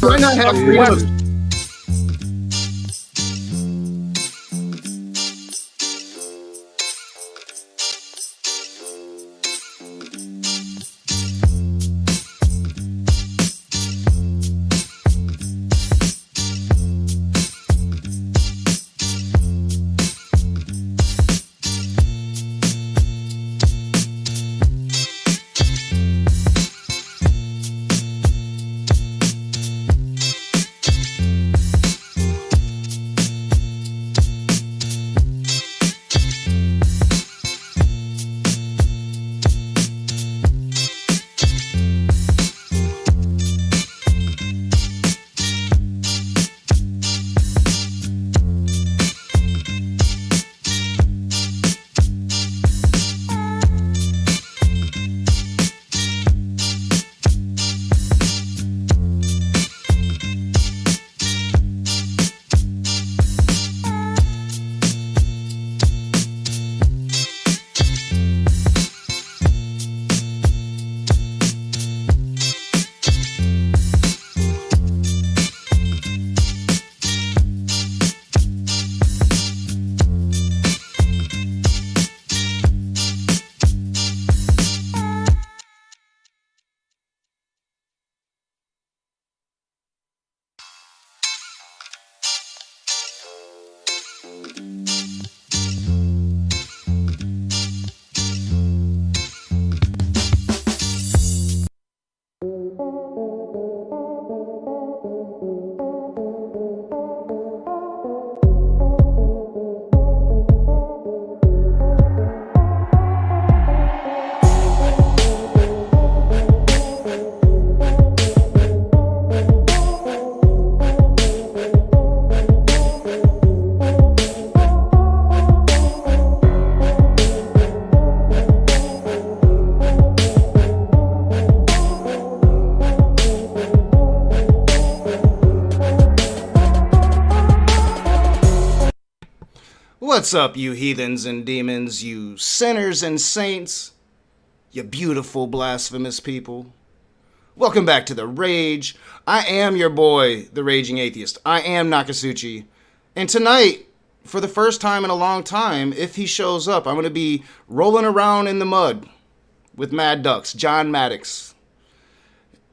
Why not have freedom of What's up, you heathens and demons, you sinners and saints, you beautiful blasphemous people? Welcome back to The Rage. I am your boy, the Raging Atheist. I am Nakasuchi. And tonight, for the first time in a long time, if he shows up, I'm going to be rolling around in the mud with Maddox, John Maddox.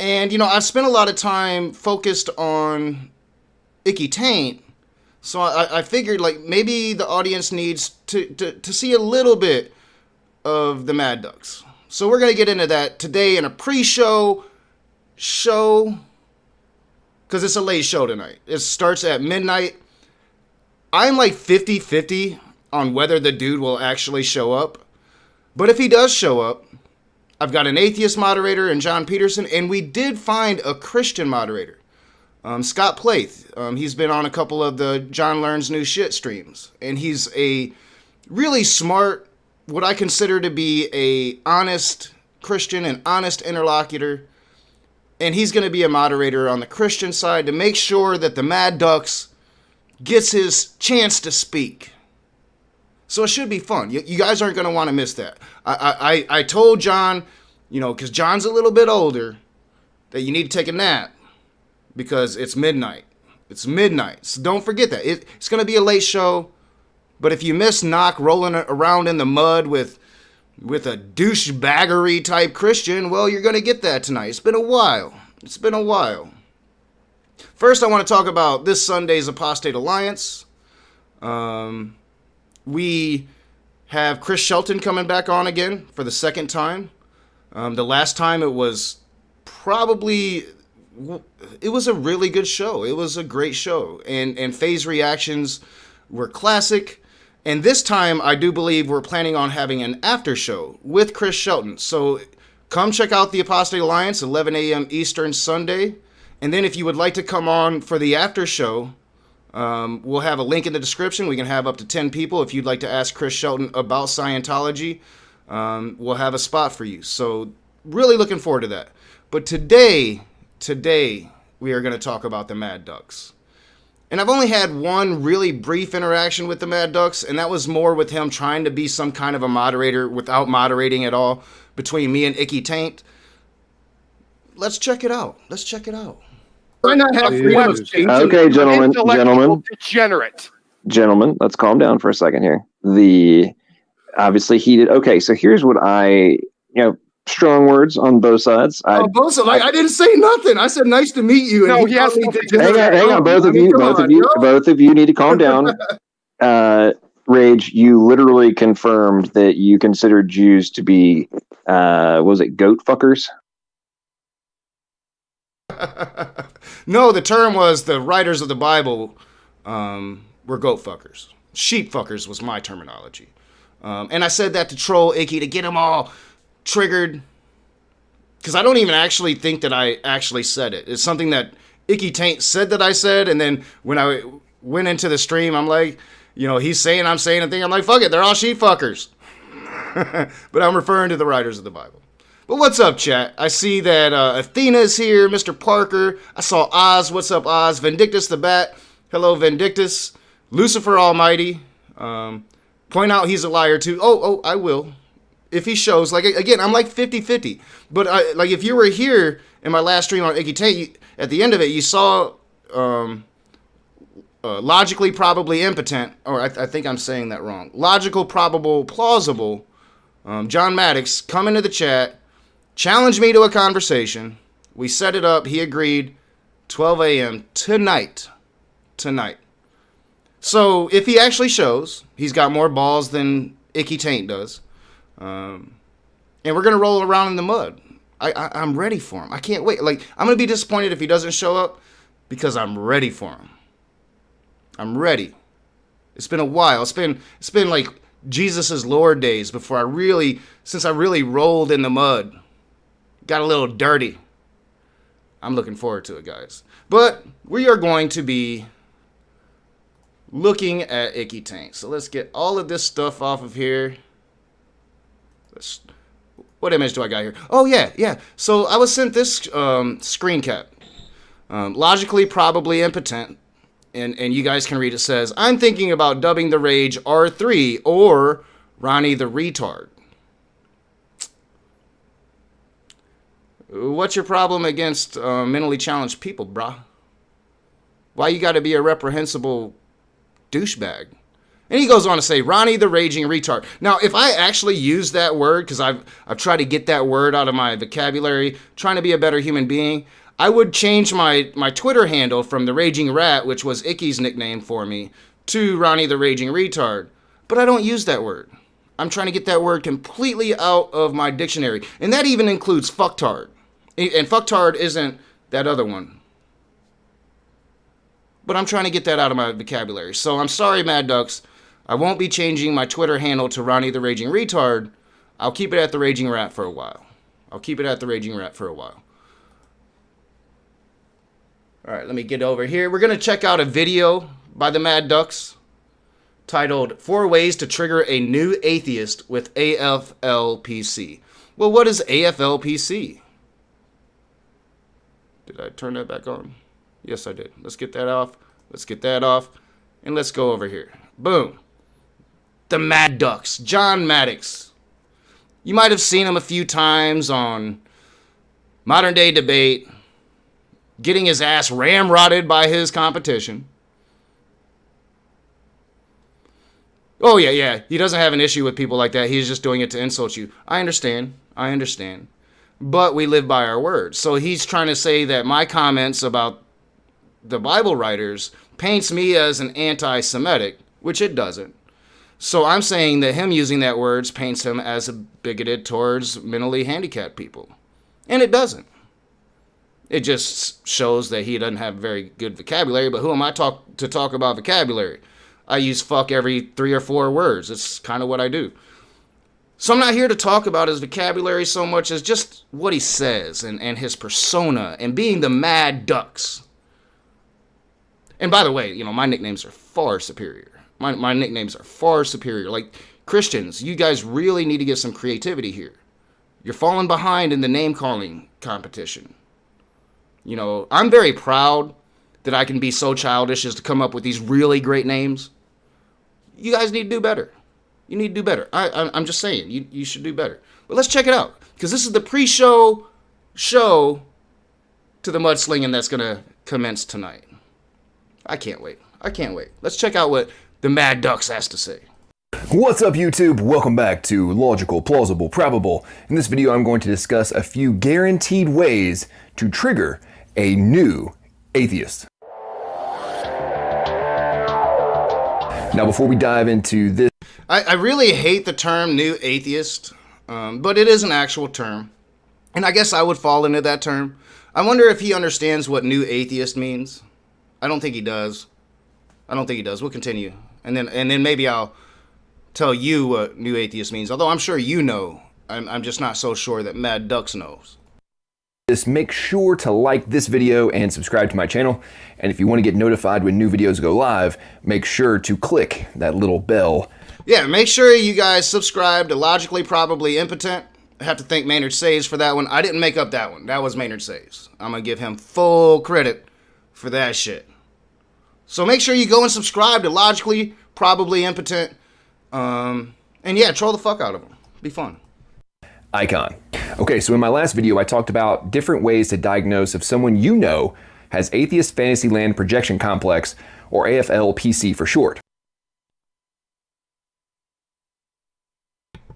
And, you know, I've spent a lot of time focused on Icky Taint. So I figured, like, maybe the audience needs to see a little bit of the Mad Ducks. So we're going to get into that today in a pre-show show, because it's a late show tonight. It starts at midnight. I'm like 50-50 on whether the dude will actually show up. But if he does show up, I've got an atheist moderator in John Peterson, and we did find a Christian moderator. Scott Plath, he's been on a couple of the John Learns New Shit streams, and he's a really smart, what I consider to be a honest Christian and honest interlocutor, and he's going to be a moderator on the Christian side to make sure that the Mad Ducks gets his chance to speak. So it should be fun. You guys aren't going to want to miss that. I told John, you know, because John's a little bit older, that you need to take a nap. Because it's midnight. It's midnight. So don't forget that. It's going to be a late show. But if you miss Knock rolling around in the mud with a douchebaggery type Christian, well, you're going to get that tonight. It's been a while. It's been a while. First, I want to talk about this Sunday's Apostate Alliance. We have Chris Shelton coming back on again for the second time. The last time it was a really good show. It was a great show. And Faye's reactions were classic. And this time, I do believe we're planning on having an after show with Chris Shelton. So come check out the Apostate Alliance, 11 a.m. Eastern Sunday. And then if you would like to come on for the after show, we'll have a link in the description. We can have up to 10 people. If you'd like to ask Chris Shelton about Scientology, we'll have a spot for you. So really looking forward to that. But today, we are going to talk about the Mad Ducks. And I've only had one really brief interaction with the Mad Ducks, and that was more with him trying to be some kind of a moderator without moderating at all between me and Icky Taint. Let's check it out. I not have freedom of speech? Okay, gentlemen, degenerate. let's calm down for a second here. Obviously heated. Okay, so here's what strong words on both sides. Both sides. I didn't say nothing. I said nice to meet you. No, and he has hang on. Both of you need to calm down. Rage, you literally confirmed that you consider Jews to be, was it goat fuckers? No, the term was the writers of the Bible were goat fuckers. Sheep fuckers was my terminology. And I said that to troll Icky, to get him all triggered. Because I don't even actually think that I actually said it. It's something that Icky Taint said that I said. And then when I went into the stream, I'm like, he's saying, I'm saying a thing. I'm like, fuck it, they're all sheep fuckers. But I'm referring to the writers of the Bible. But what's up, chat? I see that Athena's here, Mr. Parker. I saw Oz. What's up, Oz? Vindictus the Bat. Hello, Vindictus. Lucifer Almighty. Point out he's a liar, too. Oh, I will. If he shows, again, I'm like 50-50. But, if you were here in my last stream on Icky Tate, at the end of it, you saw logically, probably impotent, or I think I'm saying that wrong. Logical, probable, plausible. John Maddox come into the chat, challenged me to a conversation. We set it up. He agreed. 12 a.m. tonight. So if he actually shows, he's got more balls than Icky Taint does. And we're going to roll around in the mud. I'm ready for him. I can't wait. I'm going to be disappointed if he doesn't show up because I'm ready for him. I'm ready. It's been a while. It's been like Jesus's Lord days before since I really rolled in the mud. Got a little dirty. I'm looking forward to it, guys. But we are going to be looking at Icky Taint. So let's get all of this stuff off of here. What image do I got here? Oh, yeah. So I was sent this screen cap. Logically, probably impotent. And you guys can read it. Says, I'm thinking about dubbing the Rage R3 or Ronnie the Retard. What's your problem against mentally challenged people, brah? Why you gotta be a reprehensible douchebag? And he goes on to say, Ronnie the Raging Retard. Now, if I actually use that word, because I've tried to get that word out of my vocabulary, trying to be a better human being, I would change my Twitter handle from the Raging Rat, which was Icky's nickname for me, to Ronnie the Raging Retard. But I don't use that word. I'm trying to get that word completely out of my dictionary. And that even includes fucktard. And fucktard isn't that other one. But I'm trying to get that out of my vocabulary. So I'm sorry, Mad Ducks. I won't be changing my Twitter handle to Ronnie the Raging Retard. I'll keep it at the Raging Rat for a while. All right, let me get over here. We're going to check out a video by the Mad Ducks titled 4 Ways to Trigger a New Atheist with AFLPC. Well, what is AFLPC? Did I turn that back on? Yes, I did. Let's get that off. And let's go over here. Boom. The Mad Ducks. John Maddox. You might have seen him a few times on Modern Day Debate, getting his ass ramrodded by his competition. Oh, yeah. He doesn't have an issue with people like that. He's just doing it to insult you. I understand. But we live by our words. So he's trying to say that my comments about the Bible writers paints me as an anti-Semitic, which it doesn't. So I'm saying that him using that words paints him as a bigoted towards mentally handicapped people. And it doesn't. It just shows that he doesn't have very good vocabulary, but who am I to talk about vocabulary? I use fuck every 3 or 4 words. It's kind of what I do. So I'm not here to talk about his vocabulary so much as just what he says and his persona and being the Mad Ducks. And by the way, my nicknames are far superior. My nicknames are far superior. Like, Christians, you guys really need to get some creativity here. You're falling behind in the name-calling competition. I'm very proud that I can be so childish as to come up with these really great names. You guys need to do better. You need to do better. I'm just saying, you should do better. But let's check it out, because this is the pre-show show to the mudslinging that's going to commence tonight. I can't wait. Let's check out what the Mad Ducks has to say. What's up, YouTube? Welcome back to Logical, Plausible, Probable. In this video, I'm going to discuss a few guaranteed ways to trigger a new atheist. Now, before we dive into this... I really hate the term new atheist, but it is an actual term. And I guess I would fall into that term. I wonder if he understands what new atheist means. I don't think he does. We'll continue. And then maybe I'll tell you what new atheist means. Although I'm sure you know. I'm just not so sure that Mad Ducks knows. Just make sure to like this video and subscribe to my channel. And if you want to get notified when new videos go live, make sure to click that little bell. Yeah, make sure you guys subscribe to Logically Probably Impotent. I have to thank Maynard Sayes for that one. I didn't make up that one. That was Maynard Sayes. I'm going to give him full credit for that shit. So make sure you go and subscribe to Logically Probably Impotent. And yeah, troll the fuck out of them. Be fun. Icon. Okay, so in my last video, I talked about different ways to diagnose if someone you know has Atheist Fantasyland Projection Complex, or AFLPC for short.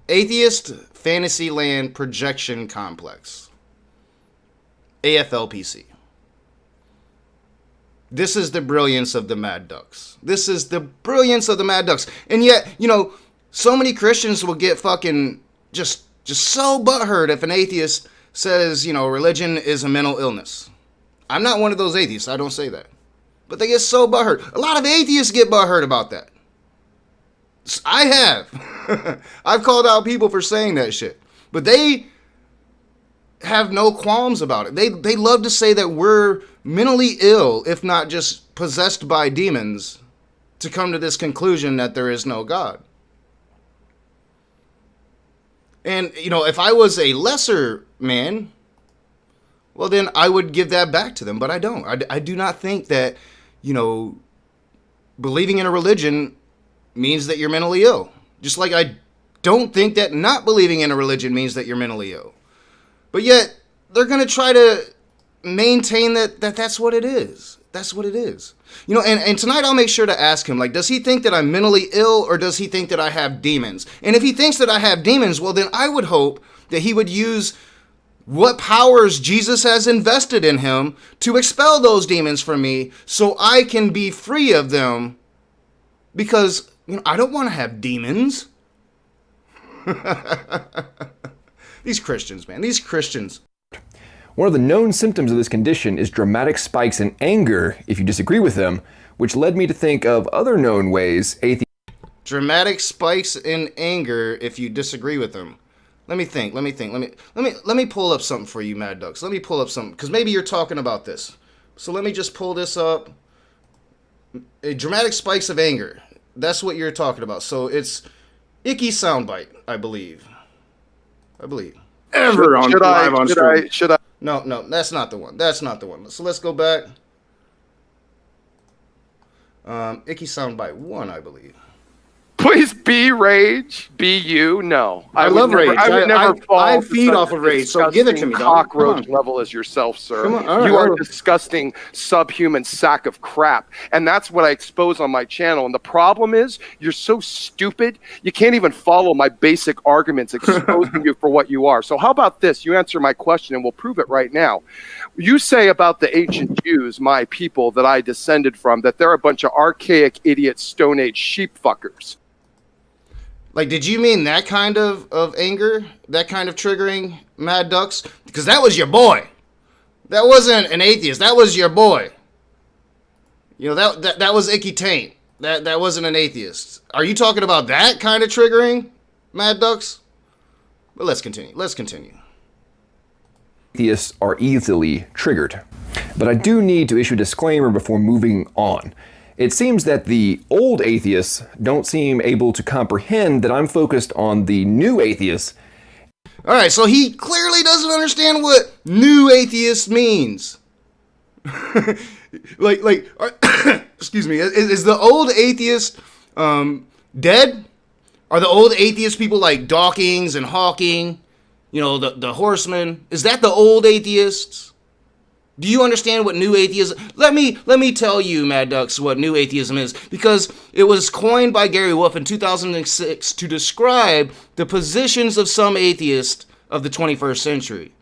Atheist Fantasyland Projection Complex. AFLPC. This is the brilliance of the Mad Ducks. And yet, so many Christians will get fucking just so butthurt if an atheist says, religion is a mental illness. I'm not one of those atheists. I don't say that. But they get so butthurt. A lot of atheists get butthurt about that. I have. I've called out people for saying that shit. But they have no qualms about it. They love to say that we're mentally ill, if not just possessed by demons, to come to this conclusion that there is no God. And, if I was a lesser man, well, then I would give that back to them. But I don't. I do not think that, believing in a religion means that you're mentally ill. Just like I don't think that not believing in a religion means that you're mentally ill. But yet, they're going to try to maintain that's what it is. That's what it is. And tonight I'll make sure to ask him, does he think that I'm mentally ill, or does he think that I have demons? And if he thinks that I have demons, well, then I would hope that he would use what powers Jesus has invested in him to expel those demons from me so I can be free of them, because, I don't want to have demons. These Christians, man, these Christians. One of the known symptoms of this condition is dramatic spikes in anger if you disagree with them, which led me to think of other known ways atheists... Dramatic spikes in anger if you disagree with them. Let me think. Let me pull up something for you, Mad Ducks. Let me pull up something, because maybe you're talking about this. So let me just pull this up. Dramatic spikes of anger. That's what you're talking about. So it's Icky Soundbite, I believe. Ever on live on stream. Should I? No, that's not the one. So let's go back. Icky Soundbite 1, I believe. Please be Rage. Be you. No. I love Rage. I would never fall. I feed off of Rage, so give it to me, dog. Cockroach level as yourself, sir. Come on. You are a disgusting subhuman sack of crap. And that's what I expose on my channel. And the problem is, you're so stupid, you can't even follow my basic arguments exposing you for what you are. So how about this? You answer my question and we'll prove it right now. You say about the ancient Jews, my people that I descended from, that they're a bunch of archaic, idiot, Stone Age sheep fuckers. Did you mean that kind of anger? That kind of triggering, Mad Ducks? Because that was your boy. That wasn't an atheist. That was your boy. That was Icky Taint. That wasn't an atheist. Are you talking about that kind of triggering, Mad Ducks? But let's continue. Atheists are easily triggered. But I do need to issue a disclaimer before moving on. It seems that the old atheists don't seem able to comprehend that I'm focused on the new atheists. All right, so he clearly doesn't understand what new atheist means. Excuse me, is the old atheist dead? Are the old atheist people like Dawkins and Hawking, the horsemen? Is that the old atheists? Do you understand what new atheism? Let me tell you, Mad Ducks, what new atheism is, because it was coined by Gary Wolf in 2006 to describe the positions of some atheists of the 21st century.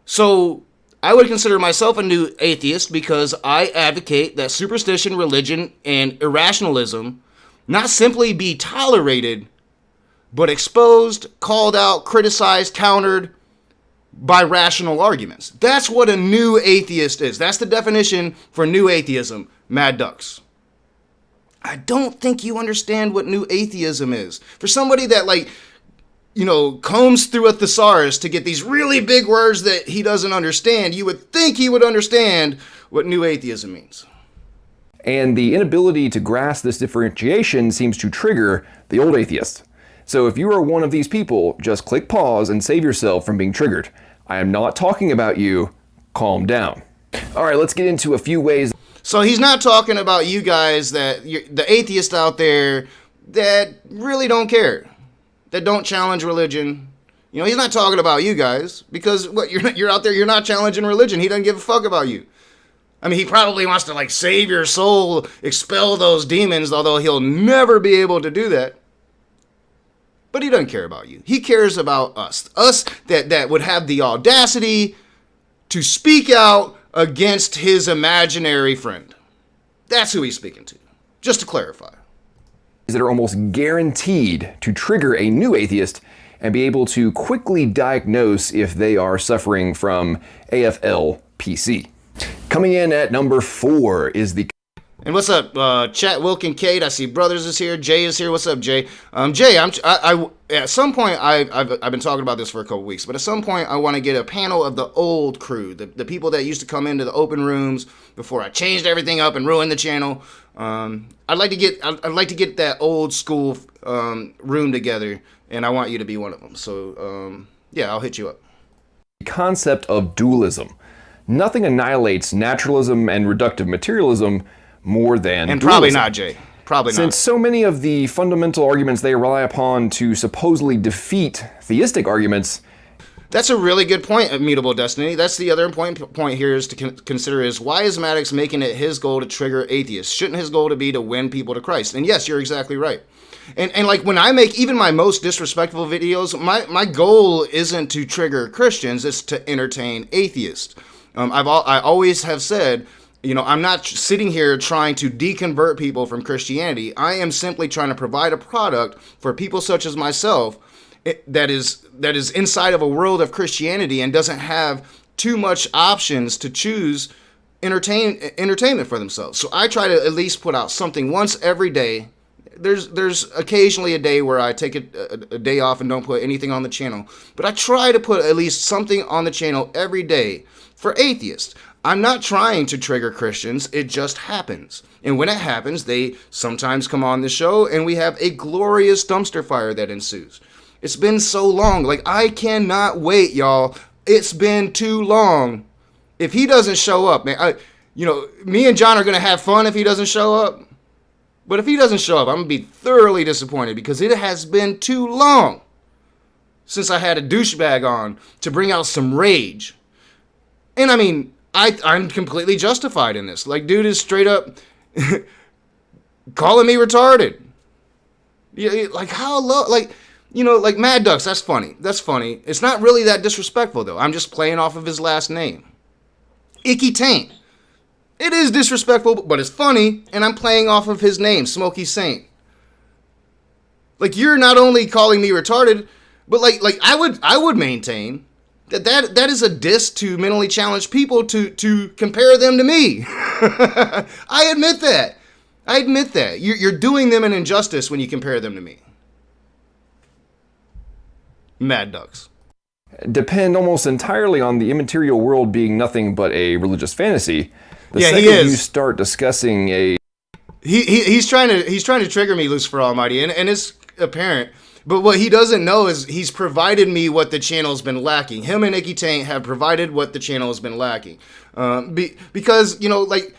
So I would consider myself a new atheist because I advocate that superstition, religion, and irrationalism not simply be tolerated, but exposed, called out, criticized, countered by rational arguments. That's what a new atheist is. That's the definition for new atheism, Mad Ducks. I don't think you understand what new atheism is. For somebody that, like, you know, combs through a thesaurus to get these really big words that he doesn't understand, you would think he would understand what new atheism means. And the inability to grasp this differentiation seems to trigger the old atheist. So if you are one of these people, just click pause and save yourself from being triggered. I am not talking about you. Calm down. All right, let's get into a few ways. So he's not talking about you guys, the atheists out there that really don't care, that don't challenge religion. You know, he's not talking about you guys because what you're out there, you're not challenging religion. He doesn't give a fuck about you. I mean, he probably wants to, like, save your soul, expel those demons, although he'll never be able to do that. But he doesn't care about you. He cares about us. Us that would have the audacity to speak out against his imaginary friend. That's who he's speaking to. Just to clarify. That are almost guaranteed to trigger a new atheist and be able to quickly diagnose if they are suffering from AFL-PC. Coming in at number 4 is the... And what's up, Chat, Wilkin, Kate? I see Brothers is here. Jay is here. What's up, Jay? Jay, I at some point I've been talking about this for a couple weeks, but at some point I want to get a panel of the old crew, the people that used to come into the open rooms before I changed everything up and ruined the channel. I'd like to get that old school room together, and I want you to be one of them. So yeah, I'll hit you up. Concept of dualism. Nothing annihilates naturalism and reductive materialism more than and dualism. Probably not, Jay. Probably not. Since so many of the fundamental arguments they rely upon to supposedly defeat theistic arguments. That's a really good point, Immutable Destiny. That's the other important point here is to consider is why is Maddox making it his goal to trigger atheists? Shouldn't his goal to be to win people to Christ? And yes, you're exactly right. And like when I make even my most disrespectful videos, my goal isn't to trigger Christians, it's to entertain atheists. I always have said, you know, I'm not sitting here trying to deconvert people from Christianity. I am simply trying to provide a product for people such as myself that is inside of a world of Christianity and doesn't have too much options to choose entertainment for themselves. So I try to at least put out something once every day. There's occasionally a day where I take a day off and don't put anything on the channel, but I try to put at least something on the channel every day for atheists. I'm not trying to trigger Christians, it just happens. And when it happens, they sometimes come on the show and we have a glorious dumpster fire that ensues. It's been so long, like I cannot wait, y'all. It's been too long. If he doesn't show up, man, me and John are gonna have fun if he doesn't show up. But if he doesn't show up, I'm gonna be thoroughly disappointed because it has been too long since I had a douchebag on to bring out some rage. And I mean, I'm completely justified in this. Like, dude is straight up calling me retarded. Yeah, like how low, like, you know, like Mad Ducks. That's funny. That's funny. It's not really that disrespectful though. I'm just playing off of his last name. Icky Taint. It is disrespectful, but it's funny, and I'm playing off of his name, Smokey Saint. Like, you're not only calling me retarded, but like I would maintain that is a diss to mentally challenged people to compare them to me. I admit that. You're doing them an injustice when you compare them to me. Mad Ducks. Depend almost entirely on the immaterial world being nothing but a religious fantasy. The yeah, second he is. you start discussing a... He's trying to trigger me, Lucifer Almighty, and it's apparent. But what he doesn't know is he's provided me what the channel's been lacking. Him and Icky Taint have provided what the channel has been lacking. Because, you know, like,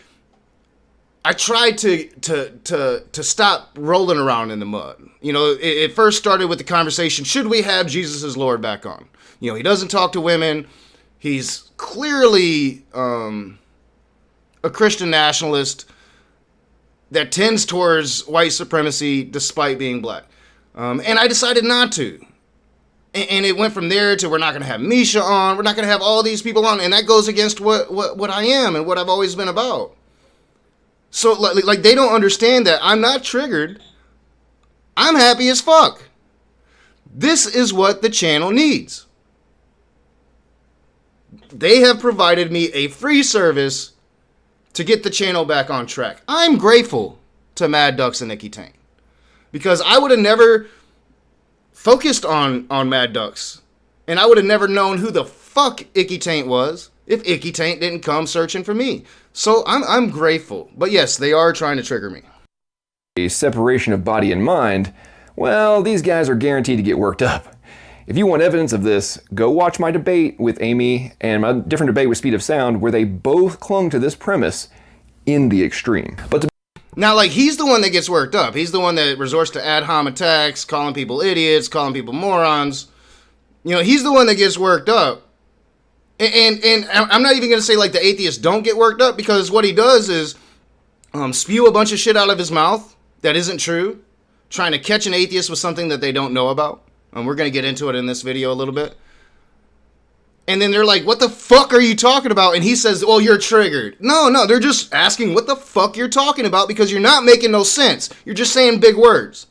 I tried to stop rolling around in the mud. You know, it first started with the conversation, should we have Jesus as Lord back on? You know, he doesn't talk to women. He's clearly a Christian nationalist that tends towards white supremacy despite being black. And I decided not to. And it went from there to we're not going to have Misha on. We're not going to have all these people on. And that goes against what I am and what I've always been about. So, like they don't understand that I'm not triggered. I'm happy as fuck. This is what the channel needs. They have provided me a free service to get the channel back on track. I'm grateful to Maddox and Icky Taint. Because I would have never focused on Maddox. And I would have never known who the fuck Icky Taint was if Icky Taint didn't come searching for me. So I'm grateful. But yes, they are trying to trigger me. A separation of body and mind, well, these guys are guaranteed to get worked up. If you want evidence of this, go watch my debate with Amy and my different debate with Speed of Sound, where they both clung to this premise in the extreme. But now, like, he's the one that gets worked up. He's the one that resorts to ad hom attacks, calling people idiots, calling people morons. You know, he's the one that gets worked up. And I'm not even going to say, like, the atheists don't get worked up, because what he does is spew a bunch of shit out of his mouth that isn't true, trying to catch an atheist with something that they don't know about. And we're going to get into it in this video a little bit. And then they're like, what the fuck are you talking about? And he says, oh, you're triggered. No, they're just asking what the fuck you're talking about, because you're not making no sense. You're just saying big words.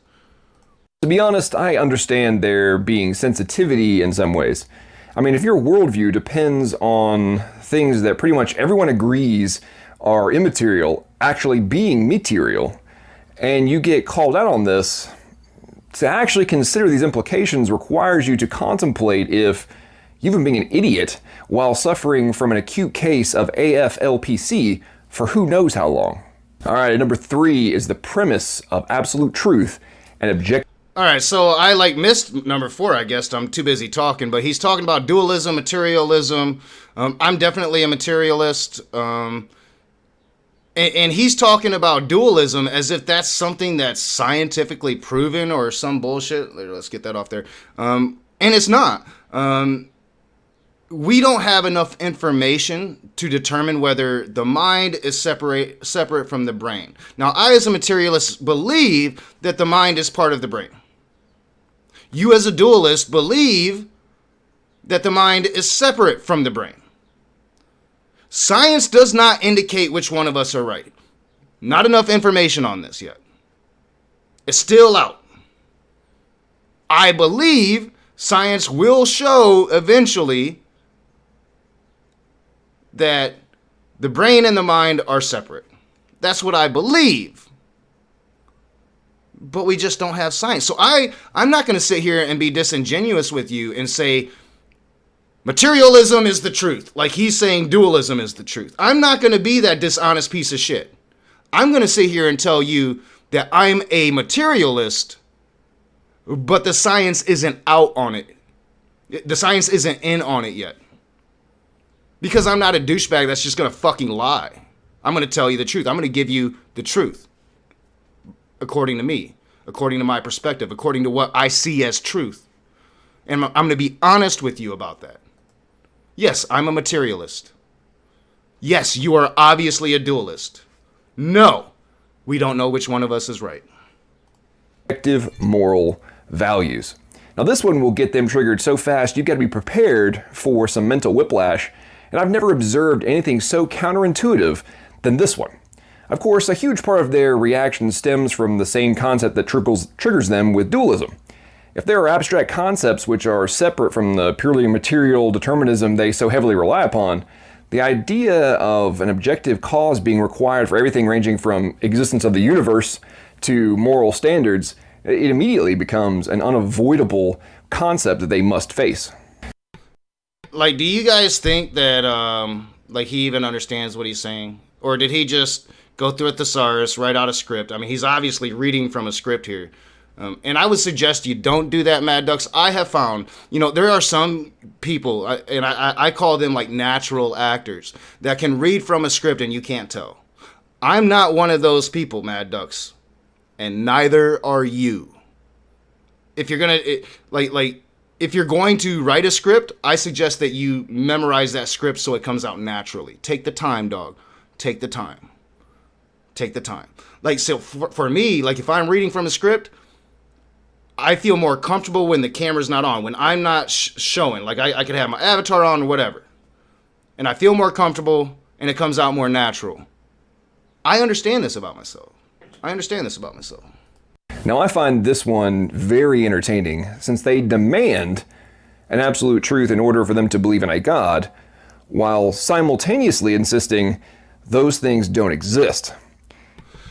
to be honest, I understand there being sensitivity in some ways. I mean, if your worldview depends on things that pretty much everyone agrees are immaterial actually being material, and you get called out on this, to actually consider these implications requires you to contemplate if you've been being an idiot while suffering from an acute case of AFLPC for who knows how long. All right, number 3 is the premise of absolute truth and objective. All right, so I missed number 4, I guess. I'm too busy talking, but he's talking about dualism, materialism. I'm definitely a materialist. And he's talking about dualism as if that's something that's scientifically proven or some bullshit. Let's get that off there. And it's not. We don't have enough information to determine whether the mind is separate from the brain. Now, I as a materialist believe that the mind is part of the brain. You as a dualist believe that the mind is separate from the brain. Science does not indicate which one of us are right. Not enough information on this yet. It's still out. I believe science will show eventually that the brain and the mind are separate. That's what I believe. But we just don't have science. So I'm not going to sit here and be disingenuous with you and say materialism is the truth, like he's saying dualism is the truth. I'm not going to be that dishonest piece of shit. I'm going to sit here and tell you that I'm a materialist, but the science isn't out on it. The science isn't in on it yet. Because I'm not a douchebag that's just going to fucking lie. I'm going to tell you the truth. I'm going to give you the truth. According to me. According to my perspective. According to what I see as truth. And I'm going to be honest with you about that. Yes, I'm a materialist. Yes, you are obviously a dualist. No, we don't know which one of us is right. Objective moral values. Now this one will get them triggered so fast you've got to be prepared for some mental whiplash, and I've never observed anything so counterintuitive than this one. Of course, a huge part of their reaction stems from the same concept that triggers them with dualism. If there are abstract concepts which are separate from the purely material determinism they so heavily rely upon, the idea of an objective cause being required for everything ranging from existence of the universe to moral standards, it immediately becomes an unavoidable concept that they must face. Like, do you guys think that, he even understands what he's saying? Or did he just go through a thesaurus, write out a script? I mean, he's obviously reading from a script here. And I would suggest you don't do that, Maddox. I have found, there are some people, and I call them like natural actors, that can read from a script and you can't tell. I'm not one of those people, Maddox. And neither are you. If you're gonna, if you're going to write a script, I suggest that you memorize that script so it comes out naturally. Take the time, dog. Take the time. Take the time. Like, so for me, like if I'm reading from a script, I feel more comfortable when the camera's not on, when I'm not showing. Like I could have my avatar on or whatever. And I feel more comfortable and it comes out more natural. I understand this about myself. Now, I find this one very entertaining since they demand an absolute truth in order for them to believe in a God, while simultaneously insisting those things don't exist.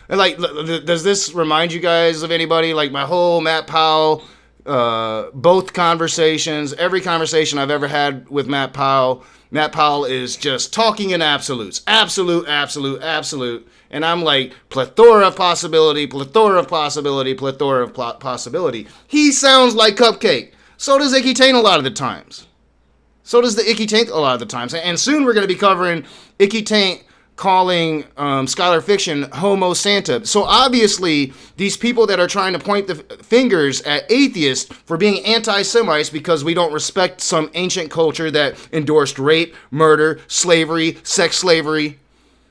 And like, does this remind you guys of anybody? Like my whole Matt Powell, both conversations, every conversation I've ever had with Matt Powell is just talking in absolutes. Absolute. And I'm like, plethora of possibility. He sounds like Cupcake. So does Icky Taint a lot of the times. And soon we're going to be covering Icky Taint calling Scholar Fiction Homo Santa. So obviously, these people that are trying to point the fingers at atheists for being anti-Semites because we don't respect some ancient culture that endorsed rape, murder, slavery, sex slavery.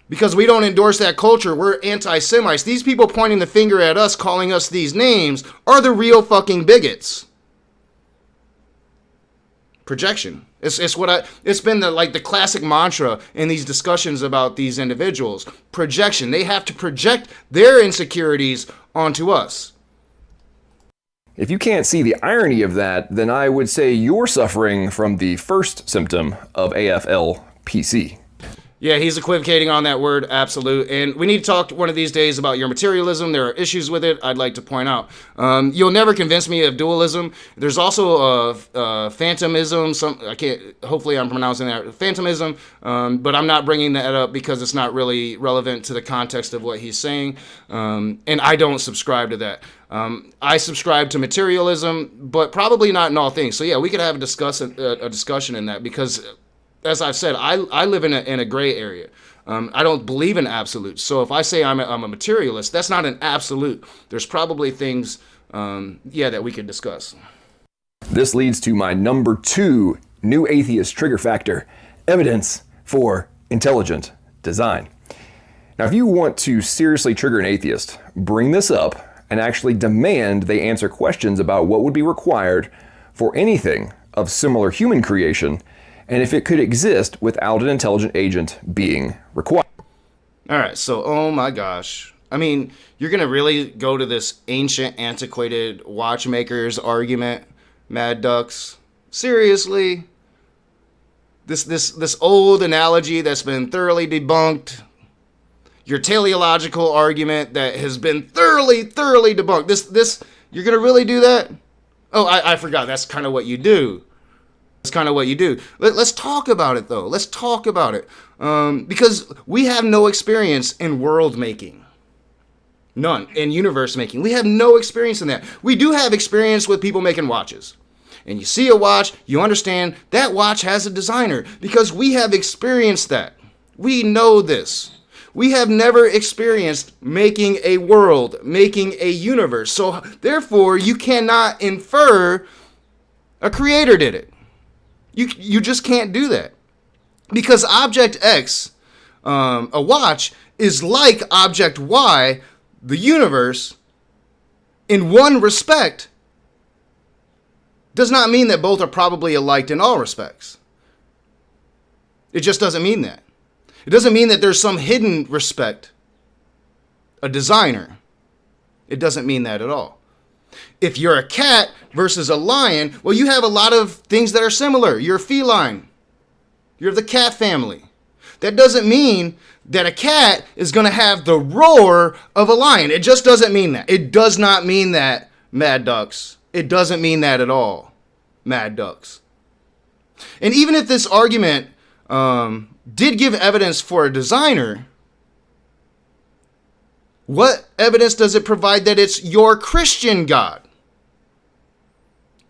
Because we don't endorse that culture, we're anti-Semites. These people pointing the finger at us, calling us these names, are the real fucking bigots. Projection. It's been the classic mantra in these discussions about these individuals. Projection. They have to project their insecurities onto us. If you can't see the irony of that, then I would say you're suffering from the first symptom of AFL-PC. Yeah, he's equivocating on that word, absolute. And we need to talk one of these days about your materialism. There are issues with it, I'd like to point out. You'll never convince me of dualism. There's also phantomism. Hopefully I'm pronouncing that, phantomism. But I'm not bringing that up because it's not really relevant to the context of what he's saying. And I don't subscribe to that. I subscribe to materialism, but probably not in all things. So yeah, we could have a discussion in that because, as I've said, I live in a gray area. I don't believe in absolutes. So if I say I'm a materialist, that's not an absolute. There's probably things, that we could discuss. This leads to my number 2 new atheist trigger factor: evidence for intelligent design. Now, if you want to seriously trigger an atheist, bring this up and actually demand they answer questions about what would be required for anything of similar human creation, and if it could exist without an intelligent agent being required. All right, so, oh my gosh. I mean, you're going to really go to this ancient, antiquated watchmaker's argument, Mad Ducks? Seriously? This old analogy that's been thoroughly debunked? Your teleological argument that has been thoroughly debunked? This you're going to really do that? Oh, I forgot. That's kind of what you do. Let's talk about it, though. Let's talk about it. Because we have no experience in world making. None. In universe making. We have no experience in that. We do have experience with people making watches. And you see a watch, you understand that watch has a designer. Because we have experienced that. We know this. We have never experienced making a world, making a universe. So, therefore, you cannot infer a creator did it. You just can't do that. Because object X, a watch, is like object Y, the universe, in one respect, does not mean that both are probably alike in all respects. It just doesn't mean that. It doesn't mean that there's some hidden respect, a designer. It doesn't mean that at all. If you're a cat versus a lion, well, you have a lot of things that are similar. You're feline. You're the cat family. That doesn't mean that a cat is going to have the roar of a lion. It just doesn't mean that. It does not mean that, Mad Ducks. It doesn't mean that at all, Mad Ducks. And even if this argument did give evidence for a designer, what evidence does it provide that it's your Christian God?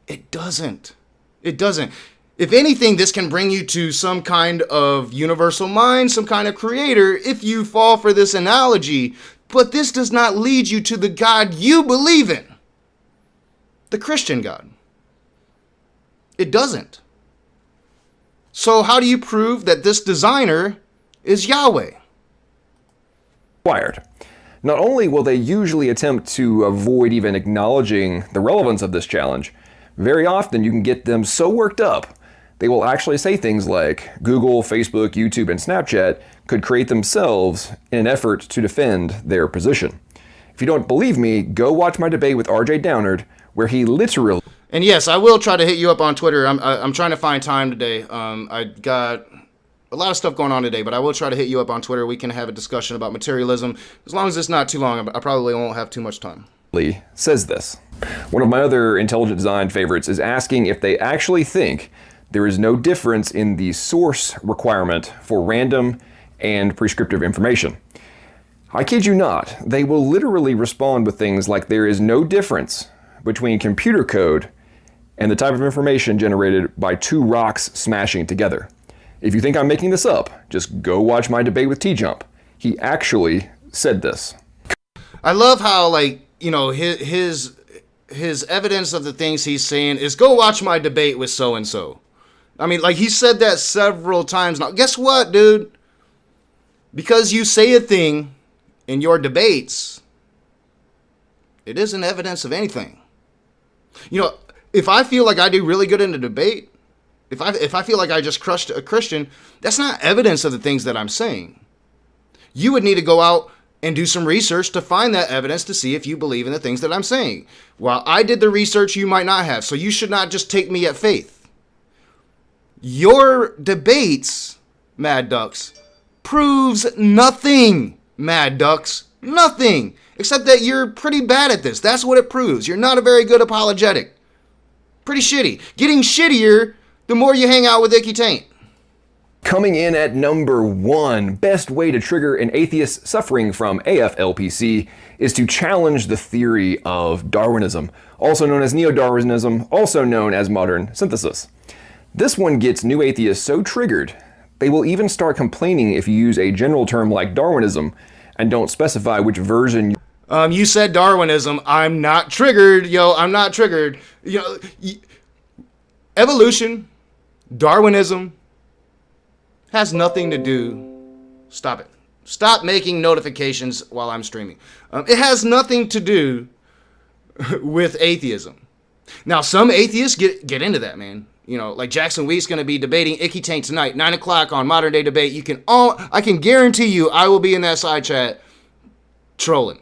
It doesn't. It doesn't. If anything, this can bring you to some kind of universal mind, some kind of creator, if you fall for this analogy. But this does not lead you to the God you believe in. The Christian God. It doesn't. So how do you prove that this designer is Yahweh? Required. Not only will they usually attempt to avoid even acknowledging the relevance of this challenge, very often you can get them so worked up, they will actually say things like Google, Facebook, YouTube, and Snapchat could create themselves in an effort to defend their position. If you don't believe me, go watch my debate with RJ Downard, where he literally... And yes, I will try to hit you up on Twitter. I'm trying to find time today. I got a lot of stuff going on today, but I will try to hit you up on Twitter. We can have a discussion about materialism. As long as it's not too long, I probably won't have too much time. Says this. One of my other intelligent design favorites is asking if they actually think there is no difference in the source requirement for random and prescriptive information. I kid you not, they will literally respond with things like there is no difference between computer code and the type of information generated by two rocks smashing together. If you think I'm making this up, just go watch my debate with T-Jump. He actually said this. I love how, like, you know, his evidence of the things he's saying is go watch my debate with so-and-so. I mean, like, he said that several times now. Guess what, dude? Because you say a thing in your debates, it isn't evidence of anything. You know, if I feel like I do really good in a debate, if I feel like I just crushed a Christian, that's not evidence of the things that I'm saying. You would need to go out and do some research to find that evidence to see if you believe in the things that I'm saying. While I did the research, you might not have, so you should not just take me at faith. Your debates, Mad Ducks, proves nothing, Mad Ducks. Nothing. Except that you're pretty bad at this. That's what it proves. You're not a very good apologetic. Pretty shitty. Getting shittier the more you hang out with Icky Taint. Coming in at number 1, best way to trigger an atheist suffering from AFLPC is to challenge the theory of Darwinism, also known as Neo-Darwinism, also known as modern synthesis. This one gets new atheists so triggered, they will even start complaining if you use a general term like Darwinism and don't specify which version you said Darwinism. I'm not triggered, yo. I'm not triggered. You know, evolution, Darwinism has nothing to do. Stop it. Stop making notifications while I'm streaming. It has nothing to do with atheism. Now, some atheists get into that, man. You know, like Jackson Wheat's going to be debating Icky Taint tonight, 9 o'clock on Modern Day Debate. I can guarantee you I will be in that side chat trolling.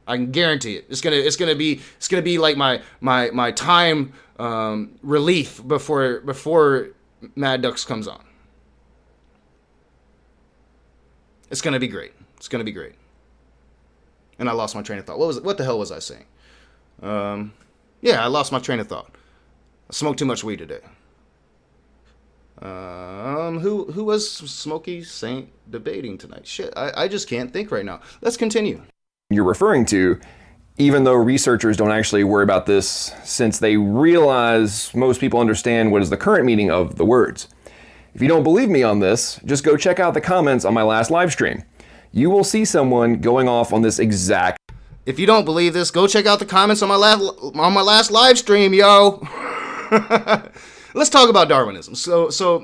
I can guarantee it. It's gonna be like my time relief before Mad Ducks comes on. It's gonna be great. It's gonna be great. And I lost my train of thought. What the hell was I saying? Yeah, I lost my train of thought. I smoked too much weed today. Who was Smokey Saint debating tonight? Shit, I just can't think right now. Let's continue. You're referring to, even though researchers don't actually worry about this since they realize most people understand what is the current meaning of the words. If you don't believe me on this, just go check out the comments on my last live stream. You will see someone going off on this exact. If you don't believe this, go check out the comments on my last live stream, yo. Let's talk about Darwinism.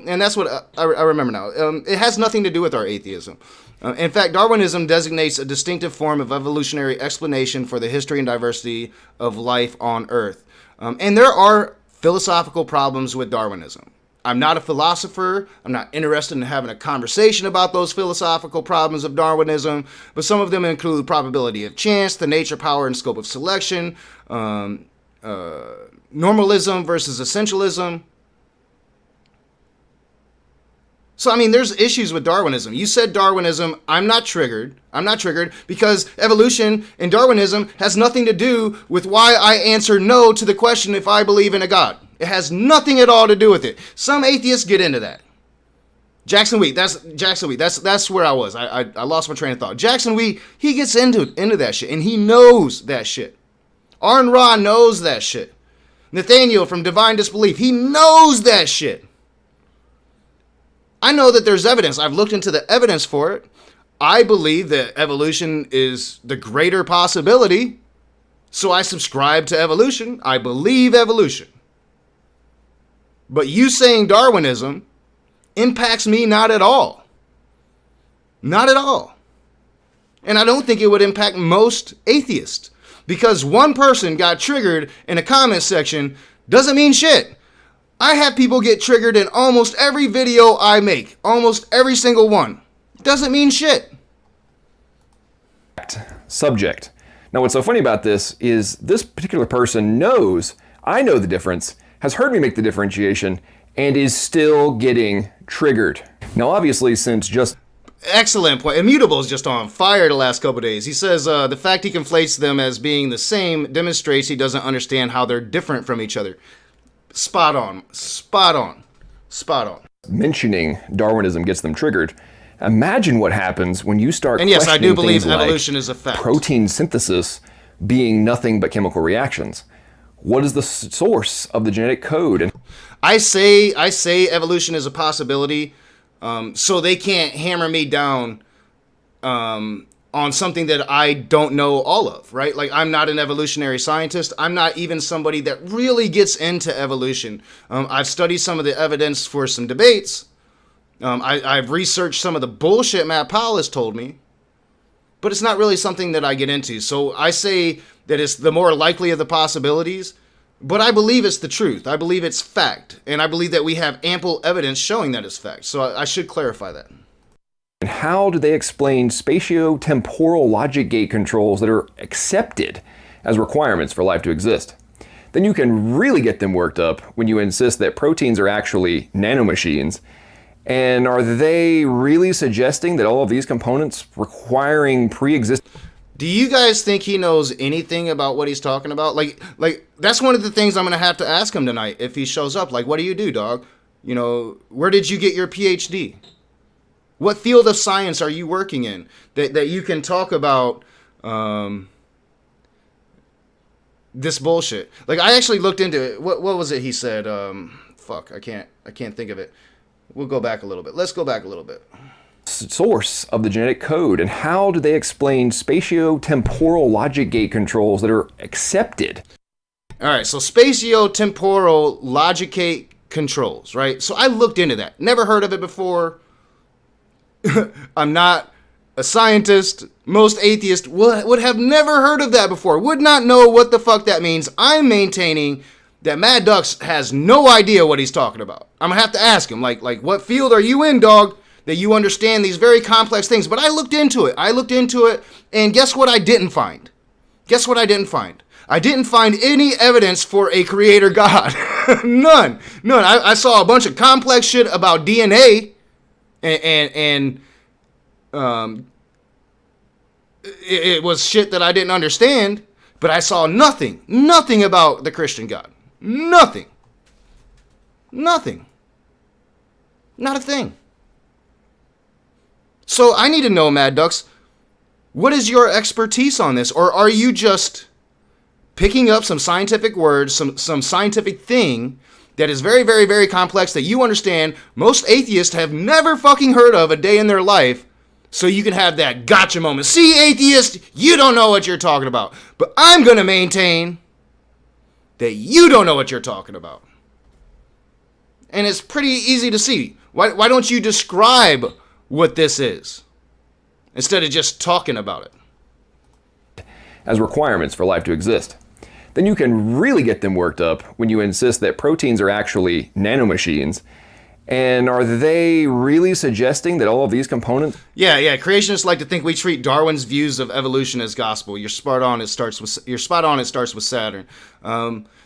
And that's what I remember now. It has nothing to do with our atheism. In fact, Darwinism designates a distinctive form of evolutionary explanation for the history and diversity of life on Earth. And there are philosophical problems with Darwinism. I'm not a philosopher. I'm not interested in having a conversation about those philosophical problems of Darwinism, but some of them include probability of chance, the nature, power, and scope of selection, normalism versus essentialism. So, I mean, there's issues with Darwinism. You said Darwinism. I'm not triggered. I'm not triggered because evolution and Darwinism has nothing to do with why I answer no to the question if I believe in a God. It has nothing at all to do with it. Some atheists get into that. Jackson Wheat, that's where I was. I lost my train of thought. Jackson Wheat, he gets into that shit, and he knows that shit. Arn Ra knows that shit. Nathaniel from Divine Disbelief, he knows that shit. I know that there's evidence. I've looked into the evidence for it. I believe that evolution is the greater possibility. So I subscribe to evolution. I believe evolution. But you saying Darwinism impacts me not at all. Not at all. And I don't think it would impact most atheists. Because one person got triggered in a comment section doesn't mean shit. I have people get triggered in almost every video I make. Almost every single one. Doesn't mean shit. Subject. Now what's so funny about this is this particular person knows I know the difference, has heard me make the differentiation, and is still getting triggered. Now obviously, since just Excellent point. Immutable is just on fire the last couple days. He says the fact he conflates them as being the same demonstrates he doesn't understand how they're different from each other. Spot on. Spot on. Spot on. mentioning Darwinism gets them triggered, imagine what happens when you start And yes, I do believe things evolution like is a fact. protein synthesis being nothing but chemical reactions. What is the source of the genetic code? And I say evolution is a possibility, so they can't hammer me down on something that I don't know all of, right? Like, I'm not an evolutionary scientist. I'm not even somebody that really gets into evolution. I've studied some of the evidence for some debates. I've researched some of the bullshit Matt Powell has told me, but it's not really something that I get into. So I say that it's the more likely of the possibilities, but I believe it's the truth. I believe it's fact, and I believe that we have ample evidence showing that it's fact. So I should clarify that. And how do they explain spatio-temporal logic gate controls that are accepted as requirements for life to exist? Then you can really get them worked up when you insist that proteins are actually nanomachines. And are they really suggesting that all of these components requiring pre-existing... Do you guys think he knows anything about what he's talking about? Like that's one of the things I'm going to have to ask him tonight if he shows up. Like, what do you do, dog? You know, where did you get your PhD? What field of science are you working in that you can talk about this bullshit? Like, I actually looked into it. What was it he said? Fuck, I can't think of it. We'll go back a little bit. Let's go back a little bit. Source of the genetic code, and how do they explain spatio-temporal logic gate controls that are accepted? All right, so spatio-temporal logic gate controls, right? So I looked into that. Never heard of it before. I'm not a scientist. Most atheists would have never heard of that before, would not know what the fuck that means. I'm maintaining that Maddox has no idea what he's talking about. I'm gonna have to ask him, like what field are you in, dog, that you understand these very complex things? But I looked into it, and guess what I didn't find? I didn't find any evidence for a creator God. None. I saw a bunch of complex shit about DNA, and it was shit that I didn't understand, but I saw nothing about the Christian God. Nothing. Not a thing. So I need to know, Maddox, what is your expertise on this? Or are you just picking up some scientific words, some scientific thing that is very, very, very complex that you understand most atheists have never fucking heard of a day in their life, so you can have that gotcha moment? See, atheist, you don't know what you're talking about. But I'm going to maintain that you don't know what you're talking about. And it's pretty easy to see. Why don't you describe what this is instead of just talking about it? As requirements for life to exist. Then you can really get them worked up when you insist that proteins are actually nanomachines. And are they really suggesting that all of these components... Yeah. Creationists like to think we treat Darwin's views of evolution as gospel. You're spot on. It starts with Saturn.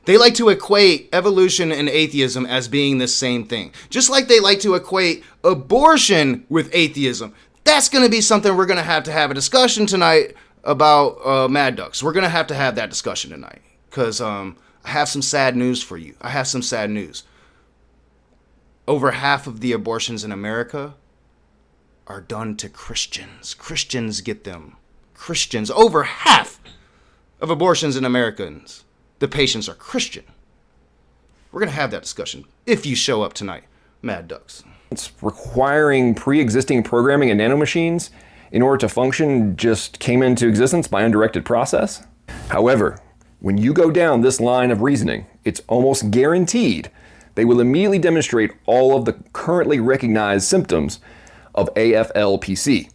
They like to equate evolution and atheism as being the same thing. Just like they like to equate abortion with atheism. That's going to be something we're going to have a discussion tonight about Maddox. We're going to have that discussion tonight. Because I have some sad news for you. Over half of the abortions in America are done to Christians. Christians get them. Christians. Over half of abortions in Americans, the patients are Christian. We're going to have that discussion if you show up tonight, Maddox. It's requiring pre-existing programming in nanomachines in order to function just came into existence by undirected process. However, when you go down this line of reasoning, it's almost guaranteed they will immediately demonstrate all of the currently recognized symptoms of AFLPC.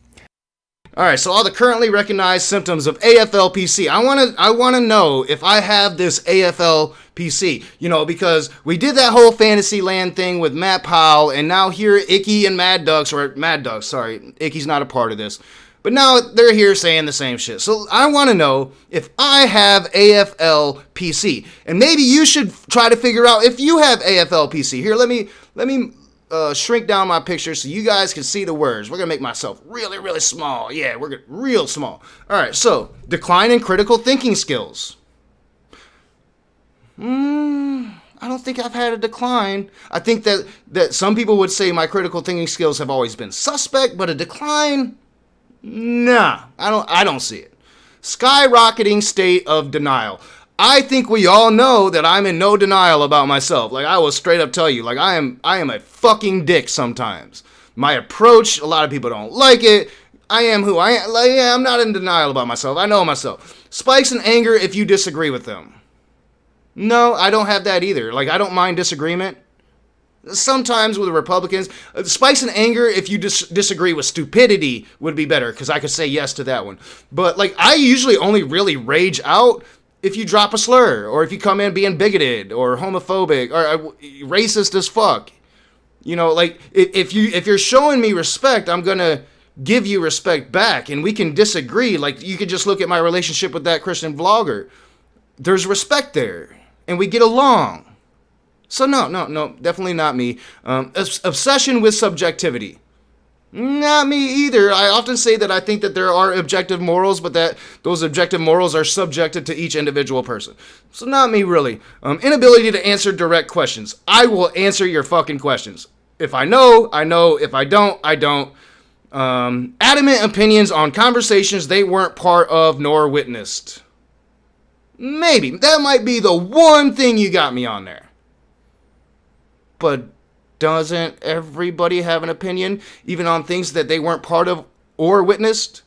All right, so all the currently recognized symptoms of AFLPC. I want to know if I have this AFLPC, because we did that whole Fantasyland thing with Matt Powell, and now here Icky and Mad Ducks, sorry, Icky's not a part of this, but now they're here saying the same shit. So I want to know if I have AFLPC, and maybe you should try to figure out if you have AFLPC. Here, let me shrink down my picture so you guys can see the words. We're gonna make myself really, really small. Yeah, we're real small. All right, so decline in critical thinking skills. I don't think I've had a decline. I think that some people would say my critical thinking skills have always been suspect, but a decline, nah, I don't see it. Skyrocketing state of denial. I think we all know that I'm in no denial about myself. Like, I will straight up tell you, like, I am a fucking dick sometimes. My approach, a lot of people don't like it. I am who I am. Like, yeah, I'm not in denial about myself. I know myself. Spikes in anger if you disagree with them. No, I don't have that either. Like, I don't mind disagreement. Sometimes with Republicans, spikes in anger if you disagree with stupidity would be better, because I could say yes to that one. But, like, I usually only really rage out if you drop a slur, or if you come in being bigoted or homophobic or racist as fuck. Like, if you're showing me respect, I'm gonna give you respect back, and we can disagree. Like, you could just look at my relationship with that Christian vlogger. There's respect there, and we get along. So no, definitely not me. Obsession with subjectivity. Not me either. I often say that I think that there are objective morals, but that those objective morals are subjected to each individual person. So not me, really. Inability to answer direct questions. I will answer your fucking questions. If I know, I know. If I don't, I don't. Adamant opinions on conversations they weren't part of nor witnessed. Maybe. That might be the one thing you got me on there. But doesn't everybody have an opinion, even on things that they weren't part of or witnessed?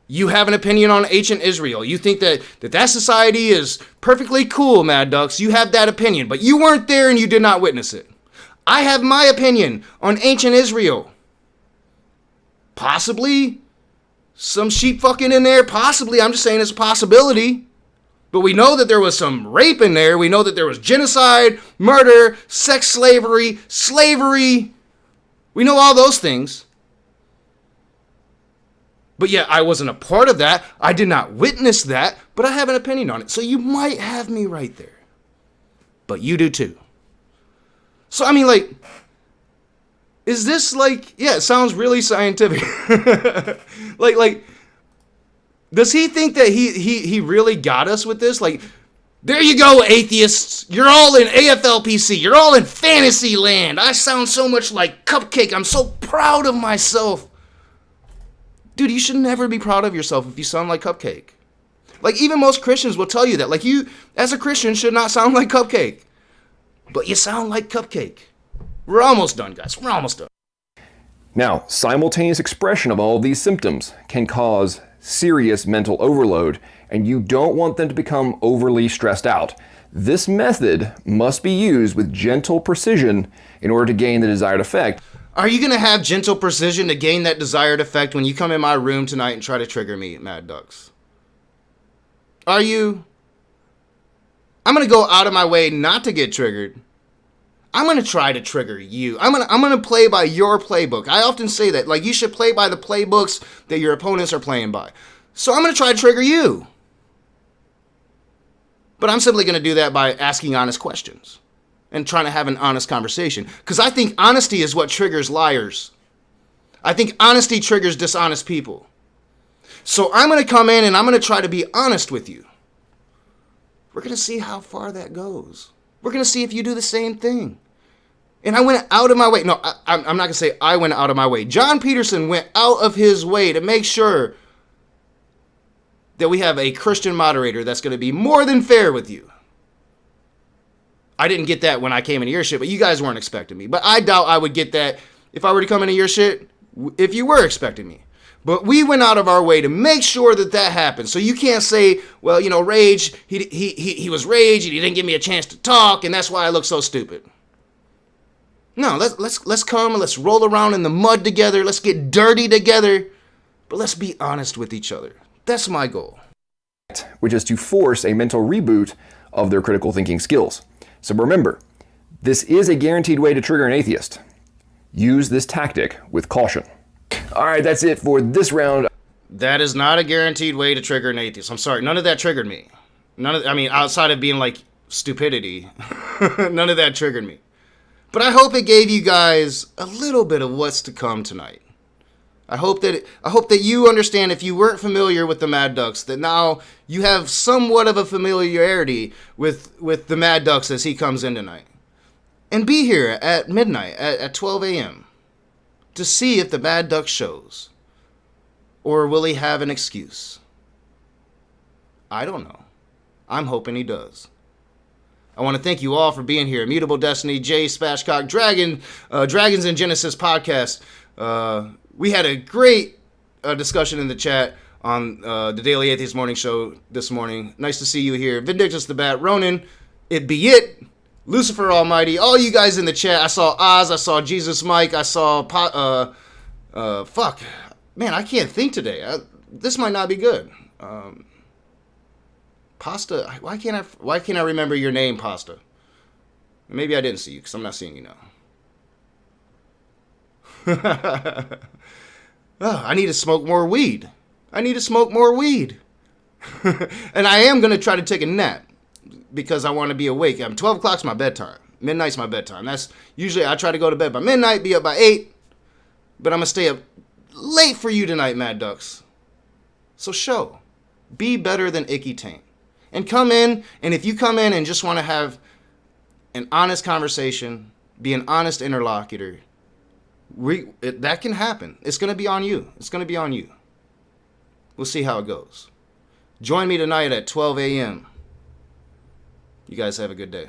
You have an opinion on ancient Israel. You think that society is perfectly cool, Mad Ducks. You have that opinion, but you weren't there and you did not witness it. I have my opinion on ancient Israel. Possibly some sheep fucking in there. Possibly. I'm just saying it's a possibility. But we know that there was some rape in there. We know that there was genocide, murder, sex slavery. We know all those things. But yeah, I wasn't a part of that. I did not witness that, but I have an opinion on it. So you might have me right there. But you do too. So, I mean, like, is this like, yeah, it sounds really scientific. like, does he think that he really got us with this? Like, there you go, atheists. You're all in AFLPC. You're all in fantasy land. I sound so much like Cupcake. I'm so proud of myself. Dude, you should never be proud of yourself if you sound like Cupcake. Like, even most Christians will tell you that. Like, you, as a Christian, should not sound like Cupcake. But you sound like Cupcake. We're almost done, guys. We're almost done. Now, simultaneous expression of all of these symptoms can cause serious mental overload, and you don't want them to become overly stressed out. This method must be used with gentle precision in order to gain the desired effect. Are you going to have gentle precision to gain that desired effect when you come in my room tonight and try to trigger me, Mad Ducks? Are you? I'm going to go out of my way not to get triggered. I'm going to try to trigger you. I'm going to play by your playbook. I often say that. Like, you should play by the playbooks that your opponents are playing by. So I'm going to try to trigger you. But I'm simply going to do that by asking honest questions and trying to have an honest conversation. Because I think honesty is what triggers liars. I think honesty triggers dishonest people. So I'm going to come in and I'm going to try to be honest with you. We're going to see how far that goes. We're going to see if you do the same thing. And I went out of my way. No, I'm not going to say I went out of my way. John Peterson went out of his way to make sure that we have a Christian moderator that's going to be more than fair with you. I didn't get that when I came into your shit, but you guys weren't expecting me. But I doubt I would get that if I were to come into your shit, if you were expecting me. But we went out of our way to make sure that that happened. So you can't say, well, you know, Rage, he was Rage and he didn't give me a chance to talk, and that's why I look so stupid. No, let's come and let's roll around in the mud together. Let's get dirty together. But let's be honest with each other. That's my goal. Which is to force a mental reboot of their critical thinking skills. So remember, this is a guaranteed way to trigger an atheist. Use this tactic with caution. All right, that's it for this round. That is not a guaranteed way to trigger an atheist. I'm sorry, none of that triggered me. Outside of being like stupidity, none of that triggered me. But I hope it gave you guys a little bit of what's to come tonight. I hope that you understand, if you weren't familiar with the Mad Ducks, that now you have somewhat of a familiarity with the Mad Ducks as he comes in tonight. And be here at midnight, at 12 a.m. to see if the Mad Duck shows. Or will he have an excuse? I don't know. I'm hoping he does. I want to thank you all for being here. Immutable Destiny, Jay, Spashcock, Dragons in Genesis podcast. We had a great discussion in the chat on the Daily Atheist Morning Show this morning. Nice to see you here. Vindictus the Bat, Ronan, It Be It, Lucifer Almighty, all you guys in the chat. I saw Oz, I saw Jesus Mike, I saw fuck. Man, I can't think today. This might not be good. Pasta, why can't I remember your name, Pasta? Maybe I didn't see you because I'm not seeing you now. Oh, I need to smoke more weed. And I am going to try to take a nap because I want to be awake. 12 o'clock's my bedtime. Midnight's my bedtime. That's usually, I try to go to bed by midnight, be up by 8. But I'm going to stay up late for you tonight, Mad Ducks. So be better than Icky Taint. And come in, and if you come in and just want to have an honest conversation, be an honest interlocutor, that can happen. It's going to be on you. We'll see how it goes. Join me tonight at 12 a.m. You guys have a good day.